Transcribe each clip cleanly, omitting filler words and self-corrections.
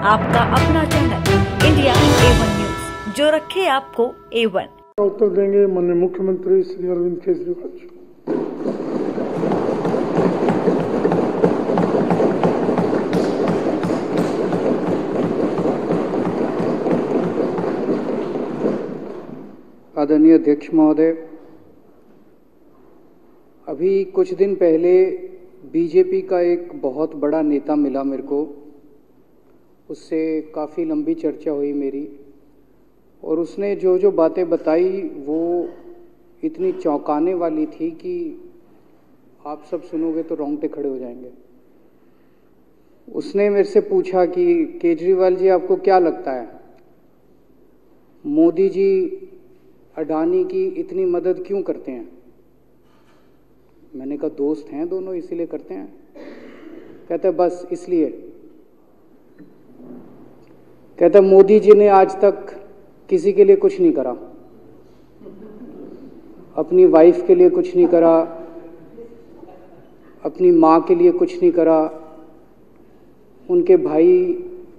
आपका अपना channel India A1 news, जो रखे आपको A1। उत्तर देंगे माननीय मुख्यमंत्री श्री अरविंद केजरीवाल जी। आदरणीय अध्यक्ष महोदय, अभी कुछ दिन पहले बीजेपी का एक बहुत बड़ा नेता मिला मेरे को। उससे काफ़ी लंबी चर्चा हुई मेरी, और उसने जो जो बातें बताई वो इतनी चौंकाने वाली थी कि आप सब सुनोगे तो रोंगटे खड़े हो जाएंगे। उसने मेरे से पूछा कि केजरीवाल जी, आपको क्या लगता है मोदी जी अडानी की इतनी मदद क्यों करते हैं? मैंने कहा दोस्त हैं दोनों, इसीलिए करते हैं। कहते बस इसलिए। कहता मोदी जी ने आज तक किसी के लिए कुछ नहीं करा, अपनी वाइफ के लिए कुछ नहीं करा, अपनी माँ के लिए कुछ नहीं करा, उनके भाई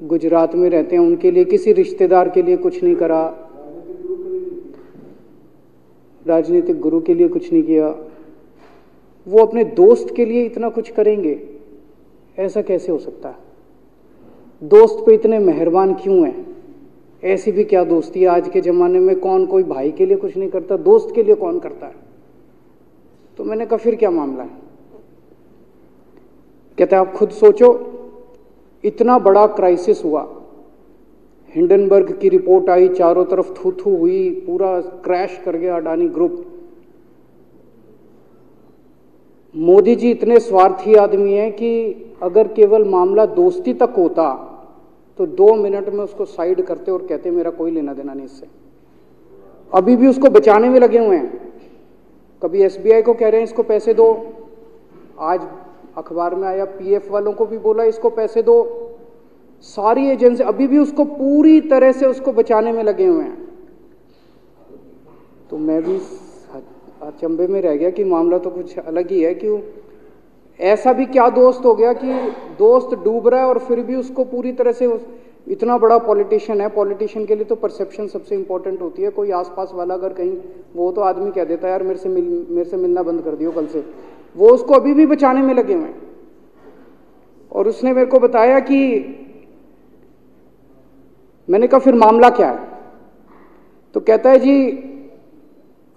गुजरात में रहते हैं उनके लिए, किसी रिश्तेदार के लिए कुछ नहीं करा, राजनीतिक गुरु के लिए कुछ नहीं किया। वो अपने दोस्त के लिए इतना कुछ करेंगे, ऐसा कैसे हो सकता है? दोस्त पे इतने मेहरबान क्यों हैं? ऐसी भी क्या दोस्ती है? आज के ज़माने में कौन कोई भाई के लिए कुछ नहीं करता, दोस्त के लिए कौन करता है? तो मैंने कहा फिर क्या मामला है? कहते आप खुद सोचो, इतना बड़ा क्राइसिस हुआ, हिंडनबर्ग की रिपोर्ट आई, चारों तरफ थू थू हुई, पूरा क्रैश कर गया अडानी ग्रुप। मोदी जी इतने स्वार्थी आदमी हैं कि अगर केवल मामला दोस्ती तक होता तो 2 मिनट में उसको साइड करते और कहते मेरा कोई लेना देना नहीं इससे। अभी भी उसको बचाने में लगे हुए हैं। कभी एसबीआई को कह रहे हैं इसको पैसे दो, आज अखबार में आया पीएफ वालों को भी बोला इसको पैसे दो। सारी एजेंसी अभी भी उसको पूरी तरह से उसको बचाने में लगे हुए हैं। तो मैं भी अचंभे में रह गया कि मामला तो कुछ अलग ही है। क्यों ऐसा भी क्या दोस्त हो गया कि दोस्त डूब रहा है और फिर भी उसको पूरी तरह से इतना बड़ा पॉलिटिशियन है। पॉलिटिशियन के लिए तो परसेप्शन सबसे इंपॉर्टेंट होती है। कोई आसपास वाला अगर कहीं, वो तो आदमी कह देता है यार मेरे से मिलना बंद कर दियो कल से, वो उसको अभी भी बचाने में लगे हुए हैं। और उसने मेरे को बताया कि मैंने कहा फिर मामला क्या है? तो कहता है जी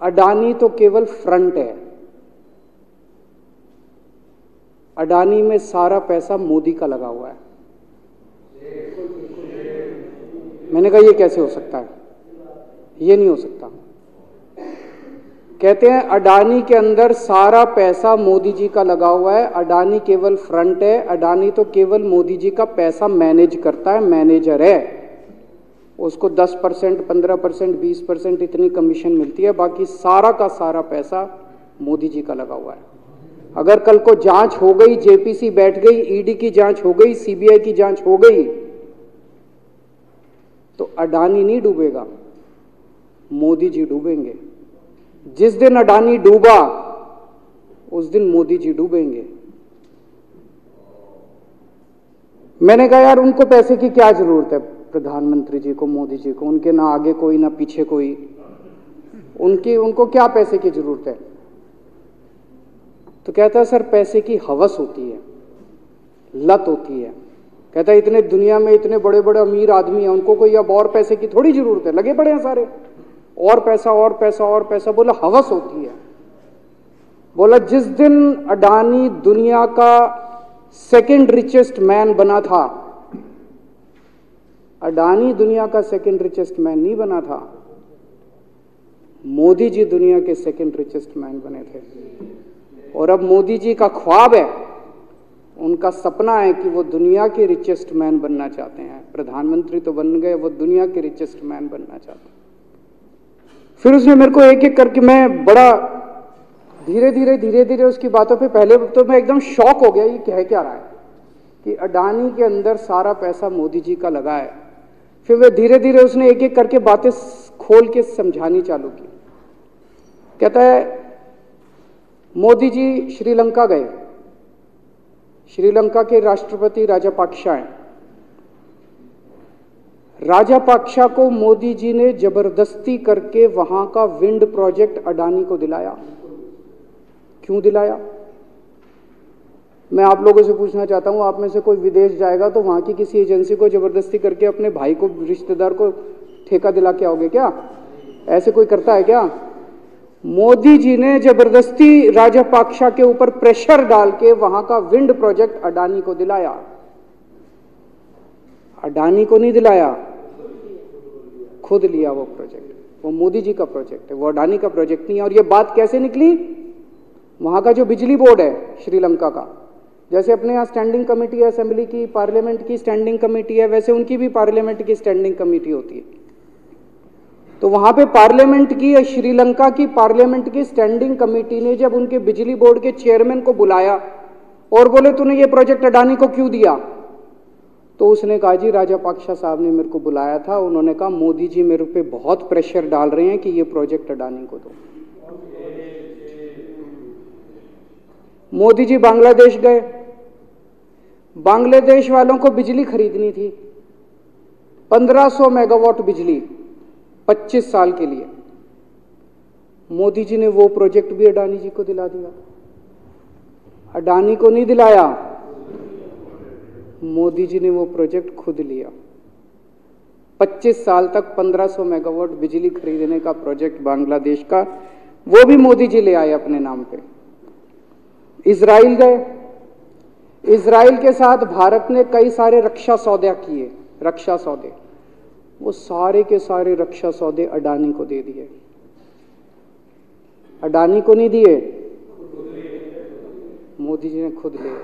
अडानी तो केवल फ्रंट है, अडानी में सारा पैसा मोदी का लगा हुआ है। मैंने कहा ये कैसे हो सकता है? ये नहीं हो सकता। कहते हैं अडानी के अंदर सारा पैसा मोदी जी का लगा हुआ है, अडानी केवल फ्रंट है, अडानी तो केवल मोदी जी का पैसा मैनेज करता है, मैनेजर है। उसको 10%, 15%, 20% इतनी कमीशन मिलती है, बाकी सारा का सारा पैसा मोदी जी का लगा हुआ है। अगर कल को जांच हो गई, जेपीसी बैठ गई, ईडी की जांच हो गई, सीबीआई की जांच हो गई, तो अडानी नहीं डूबेगा, मोदी जी डूबेंगे। जिस दिन अडानी डूबा उस दिन मोदी जी डूबेंगे। मैंने कहा यार उनको पैसे की क्या जरूरत है? प्रधानमंत्री जी को, मोदी जी को, उनके ना आगे कोई ना पीछे कोई, उनको क्या पैसे की जरूरत है? तो कहता है सर पैसे की हवस होती है, लत होती है। कहता है इतने दुनिया में इतने बड़े बड़े अमीर आदमी हैं, उनको कोई अब और पैसे की थोड़ी जरूरत है, लगे पड़े हैं सारे, और पैसा और पैसा और पैसा। बोला हवस होती है। बोला जिस दिन अडानी दुनिया का सेकंड रिचेस्ट मैन बना था, अडानी दुनिया का सेकंड रिचेस्ट मैन नहीं बना था, मोदी जी दुनिया के सेकंड रिचेस्ट मैन बने थे। और अब मोदी जी का ख्वाब है, उनका सपना है कि वो दुनिया के रिचेस्ट मैन बनना चाहते हैं। प्रधानमंत्री तो बन गए, वो दुनिया के रिचेस्ट मैन बनना चाहते हैं। फिर उसने मेरे को एक एक करके, मैं बड़ा धीरे धीरे उसकी बातों पे, पहले तो मैं एकदम शॉक हो गया ये कह क्या रहा है कि अडानी के अंदर सारा पैसा मोदी जी का लगा है। फिर वे धीरे धीरे उसने एक एक करके बातें खोल के समझानी चालू की। कहता है मोदी जी श्रीलंका गए, श्रीलंका के राष्ट्रपति राजापाक्सा हैं, राजापाक्षा को मोदी जी ने जबरदस्ती करके वहां का विंड प्रोजेक्ट अडानी को दिलाया। क्यों दिलाया? मैं आप लोगों से पूछना चाहता हूं, आप में से कोई विदेश जाएगा तो वहां की किसी एजेंसी को जबरदस्ती करके अपने भाई को, रिश्तेदार को ठेका दिला के आओगे क्या? ऐसे कोई करता है क्या? मोदी जी ने जबरदस्ती राजापाक्षा के ऊपर प्रेशर डाल के वहां का विंड प्रोजेक्ट अडानी को दिलाया। अडानी को नहीं दिलाया, खुद लिया वो प्रोजेक्ट। वो मोदी जी का प्रोजेक्ट है, वो अडानी का प्रोजेक्ट नहीं है। और ये बात कैसे निकली? वहां का जो बिजली बोर्ड है श्रीलंका का, जैसे अपने यहाँ स्टैंडिंग कमेटी है असेंबली की, पार्लियामेंट की स्टैंडिंग कमेटी है, वैसे उनकी भी पार्लियामेंट की स्टैंडिंग कमेटी होती है। तो वहां पे पार्लियामेंट की, श्रीलंका की पार्लियामेंट की स्टैंडिंग कमेटी ने जब उनके बिजली बोर्ड के चेयरमैन को बुलाया और बोले तूने ये प्रोजेक्ट अडानी को क्यों दिया, तो उसने कहा जी राजापाक्षा साहब ने मेरे को बुलाया था, उन्होंने कहा मोदी जी मेरे पे बहुत प्रेशर डाल रहे हैं कि ये प्रोजेक्ट अडानी को दो। मोदी जी बांग्लादेश गए, बांग्लादेश वालों को बिजली खरीदनी थी, 1500 मेगावाट बिजली 25 साल के लिए। मोदी जी ने वो प्रोजेक्ट भी अडानी जी को दिला दिया। अडानी को नहीं दिलाया, मोदी जी ने वो प्रोजेक्ट खुद लिया। 25 साल तक 1500 मेगावाट बिजली खरीदने का प्रोजेक्ट बांग्लादेश का, वो भी मोदी जी ले आए अपने नाम पे। इजराइल गए, इजराइल के साथ भारत ने कई सारे रक्षा सौदे किए, रक्षा सौदे, वो सारे के सारे रक्षा सौदे अडानी को दे दिए। अडानी को नहीं दिए, मोदी जी ने खुद लिए।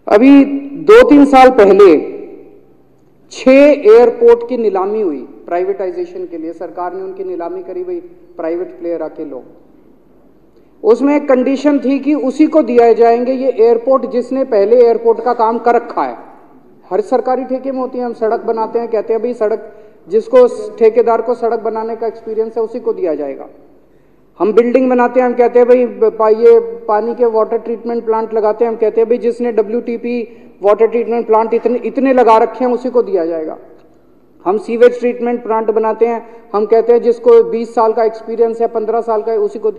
अभी 2-3 साल पहले 6 एयरपोर्ट की नीलामी हुई प्राइवेटाइजेशन के लिए, सरकार ने उनकी नीलामी करी, भाई प्राइवेट प्लेयर आके लो। उसमें एक कंडीशन थी कि उसी को दिया जाएंगे ये एयरपोर्ट जिसने पहले एयरपोर्ट का काम कर रखा है। हर सरकारी ठेके में होती है, हम सड़क बनाते हैं, कहते हैं भाई सड़क, जिसको ठेकेदार को सड़क बनाने का एक्सपीरियंस है उसी को दिया जाएगा। हम बिल्डिंग बनाते हैं, हम कहते हैं भाई ये पानी के वाटर ट्रीटमेंट प्लांट लगाते हैं, हम कहते हैं भाई जिसने WTP वाटर ट्रीटमेंट प्लांट इतने लगा रखे हैं उसी को दिया जाएगा। हम सीवेज ट्रीटमेंट प्लांट बनाते हैं, हम कहते हैं जिसको 20 साल का एक्सपीरियंस है, 15 साल का है, उसी को।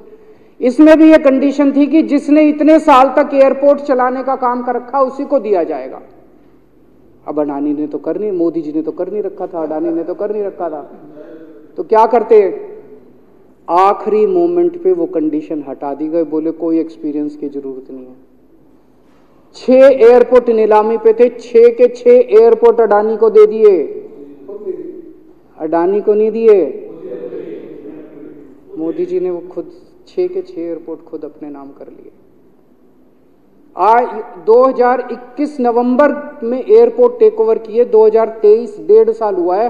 इसमें भी ये कंडीशन थी कि जिसने इतने साल तक एयरपोर्ट चलाने का काम कर रखा उसी को दिया जाएगा। अब अडानी ने तो कर नहीं, मोदी जी ने तो कर नहीं रखा था, अडानी ने तो कर नहीं रखा था, तो क्या करते? आखिरी मोमेंट पे वो कंडीशन हटा दी गई, बोले कोई एक्सपीरियंस की जरूरत नहीं है। 6 एयरपोर्ट नीलामी पे थे, 6 के 6 एयरपोर्ट अडानी को दे दिए, अडानी को नहीं दिए। मोदी जी ने वो खुद 6 के 6 एयरपोर्ट खुद अपने नाम कर लिए। आज 2021 नवंबर में एयरपोर्ट टेक ओवर किए, 2023 1.5 साल हुआ है।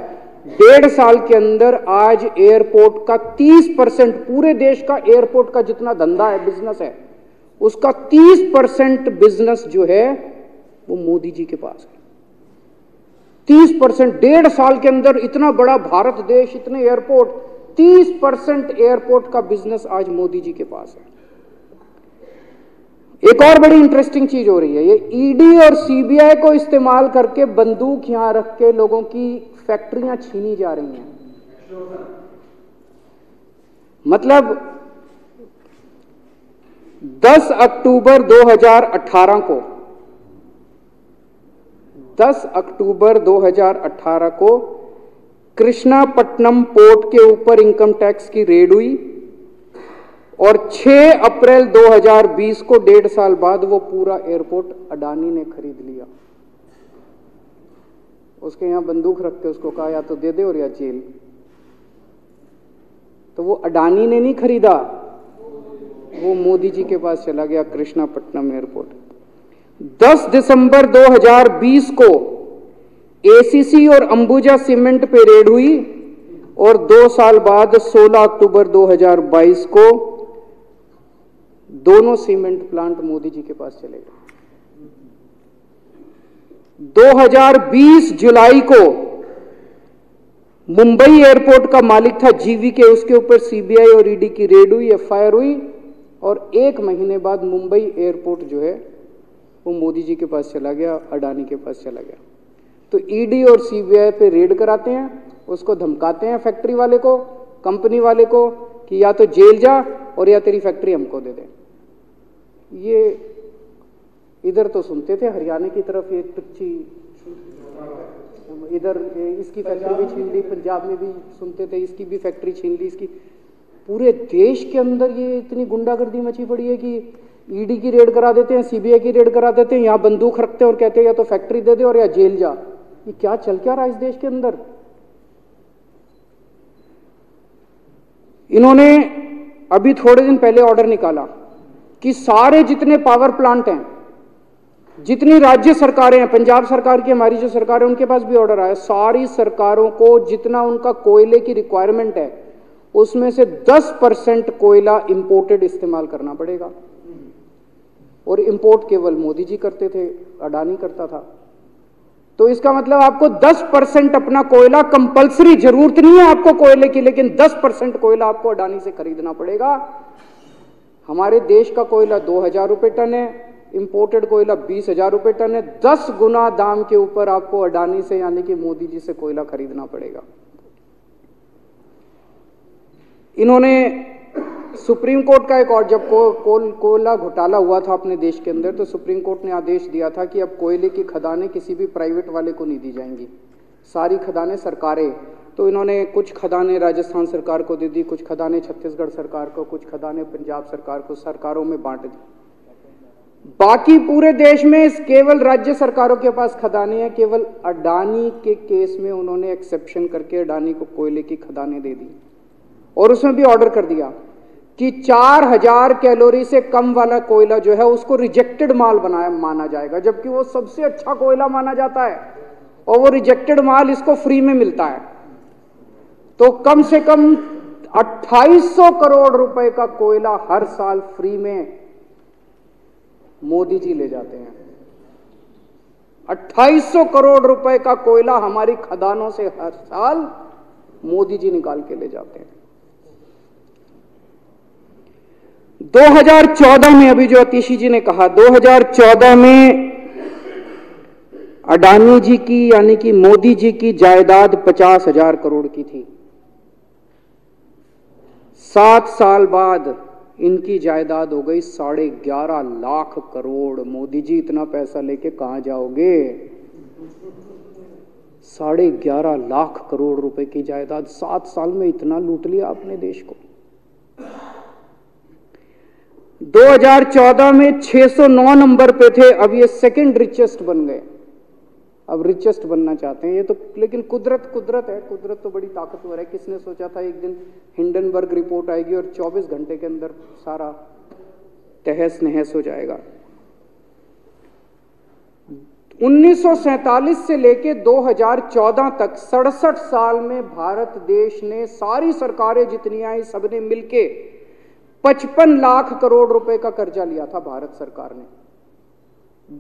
1.5 साल के अंदर आज एयरपोर्ट का 30%, पूरे देश का एयरपोर्ट का जितना धंधा है, बिजनेस है, उसका 30% बिजनेस जो है वो मोदी जी के पास है। 30%, 1.5 साल के अंदर इतना बड़ा भारत देश, इतने एयरपोर्ट, 30% एयरपोर्ट का बिजनेस आज मोदी जी के पास है। एक और बड़ी इंटरेस्टिंग चीज हो रही है, ये ईडी और सीबीआई को इस्तेमाल करके बंदूक यहां रख के लोगों की फैक्ट्रियां छीनी जा रही हैं। मतलब 10 अक्टूबर 2018 को 10 अक्टूबर 2018 को कृष्णापट्टनम पोर्ट के ऊपर इनकम टैक्स की रेड हुई और 6 अप्रैल 2020 को 1.5 साल बाद वो पूरा एयरपोर्ट अडानी ने खरीद लिया। उसके यहां बंदूक रख के उसको कहा या तो दे दे और या जेल। तो वो अडानी ने नहीं खरीदा, वो मोदी जी के पास चला गया कृष्णापट्टनम एयरपोर्ट। 10 दिसंबर 2020 को एसीसी और अंबुजा सीमेंट पे रेड हुई और 2 साल बाद 16 अक्टूबर 2022 को दोनों सीमेंट प्लांट मोदी जी के पास चले गए। 2020 जुलाई को मुंबई एयरपोर्ट का मालिक था जीवीके, उसके ऊपर सीबीआई और ईडी की रेड हुई, एफआईआर हुई और 1 महीने बाद मुंबई एयरपोर्ट जो है वो मोदी जी के पास चला गया, अडानी के पास चला गया। तो ईडी और सीबीआई पे रेड कराते हैं, उसको धमकाते हैं फैक्ट्री वाले को, कंपनी वाले को कि या तो जेल जा और या तेरी फैक्ट्री हमको दे दे। ये इधर तो सुनते थे हरियाणा की तरफ ये टुच्ची, इधर इसकी फैक्ट्री भी छीन ली, पंजाब में भी सुनते थे इसकी भी फैक्ट्री छीन ली, इसकी। पूरे देश के अंदर ये इतनी गुंडागर्दी मची पड़ी है कि ईडी की रेड करा देते हैं, सीबीआई की रेड करा देते हैं, यहाँ बंदूक रखते हैं और कहते हैं या तो फैक्ट्री दे दे और या जेल जा। ये क्या चल क्या रहा है इस देश के अंदर? इन्होंने अभी थोड़े दिन पहले ऑर्डर निकाला कि सारे जितने पावर प्लांट हैं, जितनी राज्य सरकारें हैं, पंजाब सरकार की, हमारी जो सरकार है, उनके पास भी ऑर्डर आया, सारी सरकारों को जितना उनका कोयले की रिक्वायरमेंट है उसमें से 10% कोयला इंपोर्टेड इस्तेमाल करना पड़ेगा। और इंपोर्ट केवल मोदी जी करते थे, अडानी करता था। तो इसका मतलब आपको 10% अपना कोयला कंपलसरी, जरूरत नहीं है आपको कोयले की, लेकिन 10% कोयला आपको अडानी से खरीदना पड़ेगा। हमारे देश का कोयला 2000 रुपये टन है, इंपोर्टेड कोयला 20,000 रुपये टन है। 10 गुना दाम के ऊपर आपको अडानी से यानी कि मोदी जी से कोयला खरीदना पड़ेगा। इन्होंने सुप्रीम कोर्ट का एक और, जब कोयला घोटाला हुआ था अपने देश के अंदर, तो सुप्रीम कोर्ट ने आदेश दिया था कि अब कोयले की खदानें किसी भी प्राइवेट वाले को नहीं दी जाएंगी, सारी खदानें सरकारें। तो इन्होंने कुछ खदानें राजस्थान सरकार को दे दी, कुछ खदानें छत्तीसगढ़ सरकार को, कुछ खदानें पंजाब सरकार को, सरकारों में बांट दी। बाकी पूरे देश में केवल राज्य सरकारों के पास खदानें हैं। केवल अडानी के केस में उन्होंने एक्सेप्शन करके अडानी को कोयले की खदानें दे दी और उसमें भी ऑर्डर कर दिया कि 4000 कैलोरी से कम वाला कोयला जो है उसको रिजेक्टेड माल माना जाएगा, जबकि वो सबसे अच्छा कोयला माना जाता है और वो रिजेक्टेड माल इसको फ्री में मिलता है। तो कम से कम 2800 करोड़ रुपए का कोयला हर साल फ्री में मोदी जी ले जाते हैं। 2800 करोड़ रुपए का कोयला हमारी खदानों से हर साल मोदी जी निकाल के ले जाते हैं। 2014 में, अभी जो अतिशी जी ने कहा, 2014 में अडानी जी की यानी कि मोदी जी की जायदाद 50,000 करोड़ की थी। 7 साल बाद इनकी जायदाद हो गई 11.5 लाख करोड़। मोदी जी इतना पैसा लेके कहां जाओगे? 11.5 लाख करोड़ रुपए की जायदाद, 7 साल में इतना लूट लिया आपने देश को। 2014 में 609 नंबर पे थे, अब ये सेकंड रिचेस्ट बन गए, अब रिचेस्ट बनना चाहते हैं। ये तो लेकिन कुदरत है, कुदरत तो बड़ी ताकतवर है। किसने सोचा था एक दिन हिंडनबर्ग रिपोर्ट आएगी और 24 घंटे के अंदर सारा तहस नहस हो जाएगा। 1947 से लेके 2014 तक 67 साल में भारत देश ने, सारी सरकारें जितनी आई सबने मिलके 55 लाख करोड़ रुपए का कर्जा लिया था भारत सरकार ने।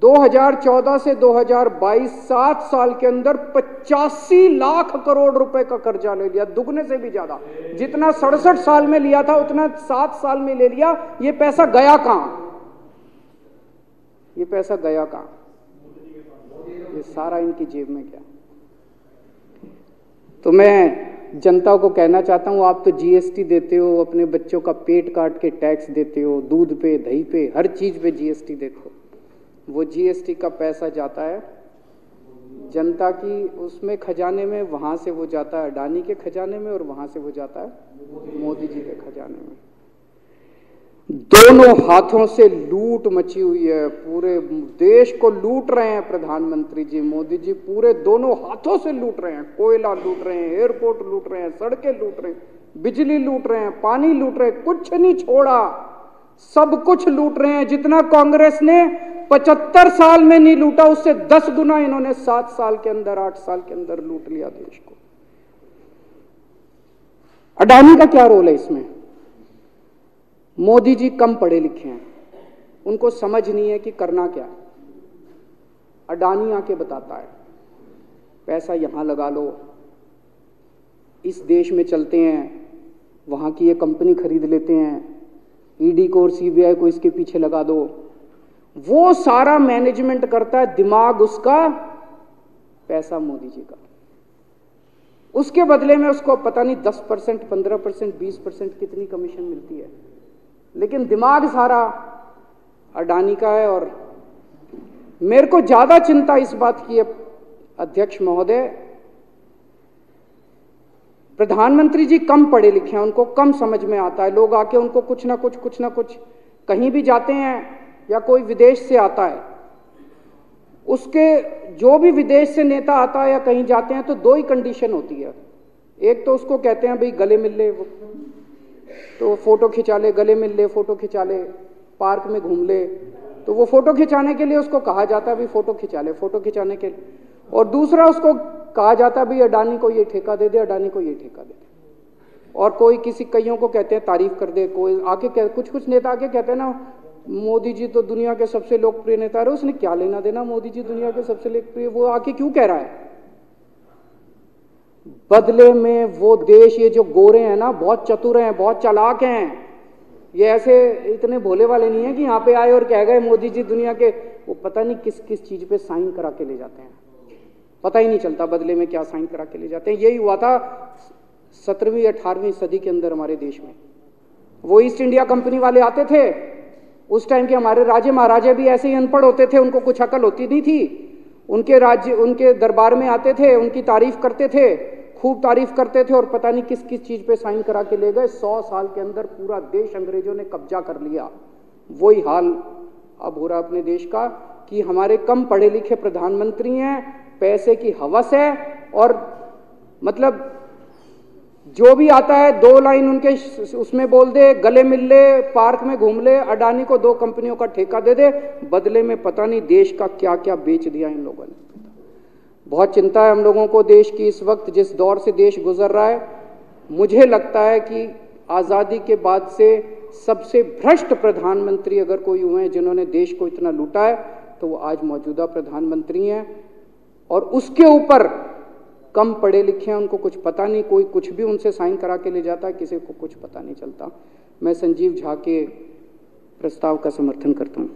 2014 से 2022 7 साल के अंदर 85 लाख करोड़ रुपए का कर्जा ले लिया, दुगने से भी ज्यादा। जितना 67 साल में लिया था उतना 7 साल में ले लिया। ये पैसा गया कहां? ये पैसा गया कहां? ये सारा इनकी जेब में गया। तो मैं जनता को कहना चाहता हूं, आप तो जीएसटी देते हो, अपने बच्चों का पेट काट के टैक्स देते हो, दूध पे, दही पे, हर चीज पे जीएसटी देते हो। वो जीएसटी का पैसा जाता है जनता की उसमें खजाने में, वहां से वो जाता है अडानी के खजाने में और वहां से वो जाता है मोदी जी के खजाने में। दोनों हाथों से लूट मची हुई है, पूरे देश को लूट रहे हैं प्रधानमंत्री जी, मोदी जी पूरे दोनों हाथों से लूट रहे हैं। कोयला लूट रहे हैं, एयरपोर्ट लूट रहे हैं, सड़कें लूट रहे हैं, बिजली लूट रहे हैं, पानी लूट रहे हैं, कुछ नहीं छोड़ा, सब कुछ लूट रहे हैं। जितना कांग्रेस ने 75 साल में नहीं लूटा, उससे 10 गुना इन्होंने 7 साल के अंदर, 8 साल के अंदर लूट लिया देश को। अडानी का क्या रोल है इसमें? मोदी जी कम पढ़े लिखे हैं, उनको समझ नहीं है कि करना क्या। अडानी आके बताता है पैसा यहां लगा लो, इस देश में चलते हैं, वहां की ये कंपनी खरीद लेते हैं, ईडी को और सीबीआई को इसके पीछे लगा दो। वो सारा मैनेजमेंट करता है, दिमाग उसका पैसा मोदी जी का। उसके बदले में उसको पता नहीं 10%, 15%, 20% कितनी कमीशन मिलती है, लेकिन दिमाग सारा अडानी का है। और मेरे को ज्यादा चिंता इस बात की है अध्यक्ष महोदय, प्रधानमंत्री जी कम पढ़े लिखे हैं, उनको कम समझ में आता है। लोग आके उनको कुछ ना कुछ कहीं भी जाते हैं या कोई विदेश से आता है, उसके जो भी विदेश से नेता आता है या कहीं जाते हैं तो दो ही कंडीशन होती है। एक तो उसको कहते हैं भाई गले मिल ले तो फोटो खिंचा ले, गले मिल ले फोटो खिंचा ले, पार्क में घूम ले तो वो फोटो खिंचाने के लिए उसको कहा जाता है भाई फोटो खिंचा ले, फोटो खिंचाने के लिए। और दूसरा उसको कहा जाता है भाई अडानी को ये ठेका दे दे, अडानी को ये ठेका दे दे। और कोई किसी कईयों को कहते हैं तारीफ कर दे, कोई आके कुछ नेता आके कहते हैं ना मोदी जी तो दुनिया के सबसे लोकप्रिय नेता है। उसने क्या लेना देना मोदी जी दुनिया के सबसे लोकप्रिय, वो आके क्यों कह रहा है? बदले में वो देश, ये जो गोरे हैं ना बहुत चतुर हैं, बहुत चालाक हैं, ये ऐसे इतने भोले वाले नहीं है कि यहाँ पे आए और कह गए मोदी जी दुनिया के, वो पता नहीं किस किस चीज पे साइन करा के ले जाते हैं, पता ही नहीं चलता बदले में क्या साइन करा के ले जाते हैं। यही हुआ था 17वीं 18वीं सदी के अंदर हमारे देश में। वो ईस्ट इंडिया कंपनी वाले आते थे, उस टाइम के हमारे राजे महाराजे भी ऐसे ही अनपढ़ होते थे, उनको कुछ अकल होती नहीं थी। उनके राज्य, उनके दरबार में आते थे, उनकी तारीफ करते थे, खूब तारीफ करते थे और पता नहीं किस किस चीज पे साइन करा के ले गए। 100 साल के अंदर पूरा देश अंग्रेजों ने कब्जा कर लिया। वही हाल अब हो रहा अपने देश का कि हमारे कम पढ़े लिखे प्रधानमंत्री हैं, पैसे की हवस है और मतलब जो भी आता है 2 लाइन उनके उसमें बोल दे, गले मिल ले, पार्क में घूम ले, अडानी को 2 कंपनियों का ठेका दे दे, बदले में पता नहीं देश का क्या क्या बेच दिया इन लोगों ने। बहुत चिंता है हम लोगों को देश की इस वक्त, जिस दौर से देश गुजर रहा है। मुझे लगता है कि आज़ादी के बाद से सबसे भ्रष्ट प्रधानमंत्री अगर कोई हुए हैं जिन्होंने देश को इतना लूटा है तो वो आज मौजूदा प्रधानमंत्री हैं। और उसके ऊपर कम पढ़े लिखे हैं, उनको कुछ पता नहीं, कोई कुछ भी उनसे साइन करा के ले जाता है, किसी को कुछ पता नहीं चलता। मैं संजीव झा के प्रस्ताव का समर्थन करता हूँ।